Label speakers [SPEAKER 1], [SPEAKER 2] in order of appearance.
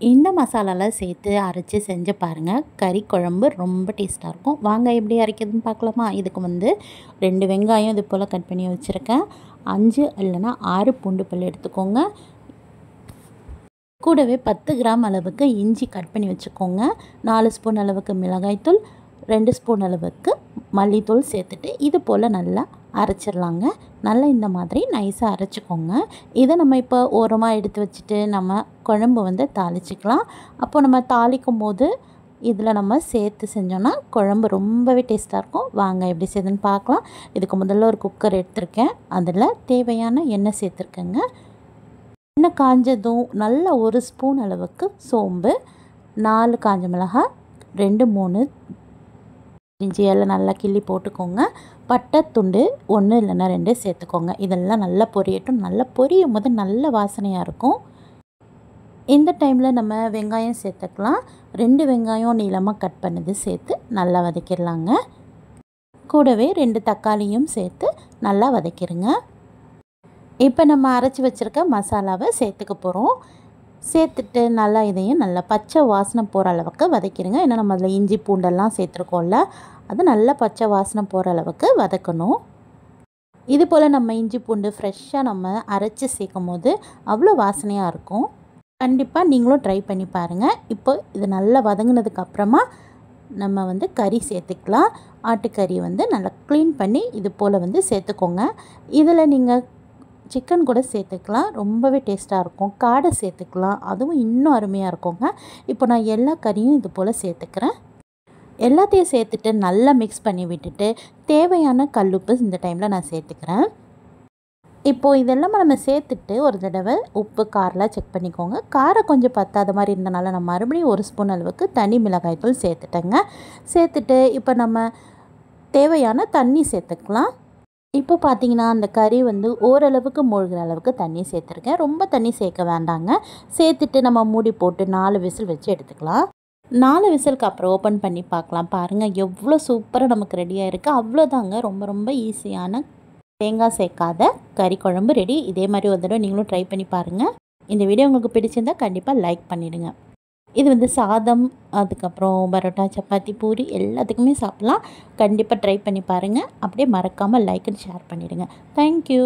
[SPEAKER 1] இந்த மசாலாலாம் சேர்த்து அரைச்சி செஞ்சு பாருங்கள். கறி குழம்பு ரொம்ப டேஸ்ட்டாக இருக்கும். வாங்க எப்படி அரைக்கிறதுன்னு பார்க்கலாமா? இதுக்கு 2 வெங்காயம் இது போல் கட் பண்ணி வச்சுருக்கேன். 5 இல்லைன்னா 6 பூண்டு பல் எடுத்துக்கோங்க. கூடவே 10 கிராம் அளவுக்கு இஞ்சி கட் பண்ணி வச்சுக்கோங்க. 4 ஸ்பூன் அளவுக்கு மிளகாய்த்தூள், 2 ஸ்பூன் அளவுக்கு மல்லித்தூள் சேர்த்துட்டு இது போல் நல்லா அரைச்சிடலாங்க. நல்லா இந்த மாதிரி நைஸாக அரைச்சிக்கோங்க. இதை நம்ம இப்போ ஓரமாக எடுத்து வச்சுட்டு நம்ம குழம்பு தாளிச்சிக்கலாம். அப்போது நம்ம தாளிக்கும் போது இதில் நம்ம சேர்த்து செஞ்சோன்னா குழம்பு ரொம்பவே டேஸ்ட்டாக இருக்கும். வாங்க எப்படி செய்யுதுன்னு பார்க்கலாம். இதுக்கு முதல்ல ஒரு குக்கர் எடுத்திருக்கேன். அதில் தேவையான எண்ணெய் சேர்த்துருக்கேங்க. எண்ணெய் காஞ்சதும் நல்ல 1 ஸ்பூன் அளவுக்கு சோம்பு, 4 காஞ்ச மிளகாய், 2 3 இஞ்சி எல்லாம் நல்லா கிள்ளி போட்டுக்கோங்க. பட்டை துண்டு 1 இல்லைன்னா 2 சேர்த்துக்கோங்க. இதெல்லாம் நல்லா பொரியட்டும். நல்லா பொரியும் போது நல்ல வாசனையாக இருக்கும். இந்த டைமில் நம்ம வெங்காயம் சேர்த்துக்கலாம். 2 வெங்காயம் நீளமாக கட் பண்ணது சேர்த்து நல்லா வதக்கிடலாங்க. கூடவே 2 தக்காளியும் சேர்த்து நல்லா வதக்கிடுங்க. இப்போ நம்ம அரைச்சி வச்சுருக்க மசாலாவை சேர்த்துக்க போகிறோம். சேர்த்துட்டு நல்லா இதையும் நல்லா பச்சை வாசனை போகிற அளவுக்கு வதக்கிடுங்க. ஏன்னா நம்ம அதில் இஞ்சி பூண்டெல்லாம் சேர்த்துருக்கோம்ல, அது நல்லா பச்சை வாசனை போகிற அளவுக்கு வதக்கணும். இது போல் நம்ம இஞ்சி பூண்டு ஃப்ரெஷ்ஷாக நம்ம அரைச்சி சேர்க்கும் போது அவ்வளோ வாசனையாக இருக்கும். கண்டிப்பாக நீங்களும் ட்ரை பண்ணி பாருங்கள். இப்போ இது நல்லா வதங்கினதுக்கப்புறமா நம்ம கறி சேர்த்துக்கலாம். ஆட்டுக்கறி நல்லா க்ளீன் பண்ணி இது போல் சேர்த்துக்கோங்க. இதில் நீங்கள் சிக்கன் கூட சேர்த்துக்கலாம். ரொம்பவே டேஸ்ட்டாக இருக்கும். காடை சேர்த்துக்கலாம். அதுவும் இன்னும் அருமையாக இருக்குங்க. இப்போ நான் எல்லா கறியும் இது போல் சேர்த்துக்கிறேன். எல்லாத்தையும் சேர்த்துட்டு நல்லா மிக்ஸ் பண்ணி விட்டுட்டு தேவையான கல்லுப்பு இந்த டைமில் நான் சேர்த்துக்கிறேன். இப்போது இதெல்லாம் நம்ம சேர்த்துட்டு ஒரு தடவை உப்பு காரெலாம் செக் பண்ணிக்கோங்க. காரம் கொஞ்சம் பத்தாத மாதிரி இருந்தனால நான் மறுபடியும் 1 ஸ்பூன் அளவுக்கு தனி மிளகாய்த்தூள் சேர்த்துட்டேங்க. சேர்த்துட்டு இப்போ நம்ம தேவையான தண்ணி சேர்த்துக்கலாம். இப்போ பார்த்தீங்கன்னா அந்த கறி ஓரளவுக்கு மூழ்கிற அளவுக்கு தண்ணி சேர்த்துருக்கேன். ரொம்ப தண்ணி சேர்க்க வேண்டாங்க. சேர்த்துட்டு நம்ம மூடி போட்டு 4 விசில் வச்சு எடுத்துக்கலாம். 4 விசிலுக்கு அப்புறம் ஓப்பன் பண்ணி பார்க்கலாம். பாருங்கள் எவ்வளோ சூப்பராக நமக்கு ரெடியாக இருக்குது. அவ்வளோதாங்க. ரொம்ப ரொம்ப ஈஸியான தேங்காய் சேர்க்காத கறி குழம்பு ரெடி. இதே மாதிரி ஒரு தடவை நீங்களும் ட்ரை பண்ணி பாருங்கள். இந்த வீடியோ உங்களுக்கு பிடிச்சிருந்தால் கண்டிப்பாக லைக் பண்ணிவிடுங்க. இது சாதம், அதுக்கப்புறம் பரோட்டா, சப்பாத்தி, பூரி எல்லாத்துக்குமே சாப்பிட்லாம். கண்டிப்பாக ட்ரை பண்ணி பாருங்கள். அப்படியே மறக்காமல் லைக் அண்ட் ஷேர் பண்ணிவிடுங்க. தேங்க்யூ.